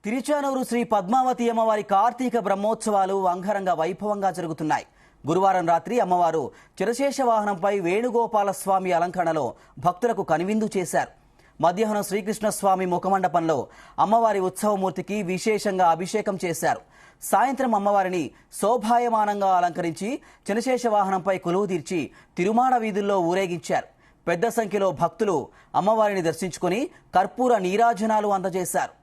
తిరుచానూరు శ్రీ పద్మావతి అమ్మవారి కార్తీక బ్రహ్మోత్సవాలు అంగరంగ వైభవంగా జరుగుతున్నాయి. గురువారం రాత్రి అమ్మవారు చిరశేష వాహనంపై వేణుగోపాల స్వామి అలంకరణలో భక్తులకు కనువిందు చేశారు. మధ్యాహ్నం శ్రీకృష్ణస్వామి ముఖమండపంలో అమ్మవారి ఉత్సవమూర్తికి విశేషంగా అభిషేకం చేశారు. సాయంత్రం అమ్మవారిని శోభాయమానంగా అలంకరించి చినశేష వాహనంపై కొలువుదీర్చి తిరుమాడ వీధుల్లో ఊరేగించారు. పెద్ద సంఖ్యలో భక్తులు అమ్మవారిని దర్శించుకుని కర్పూర నీరాజనాలు అందజేశారు.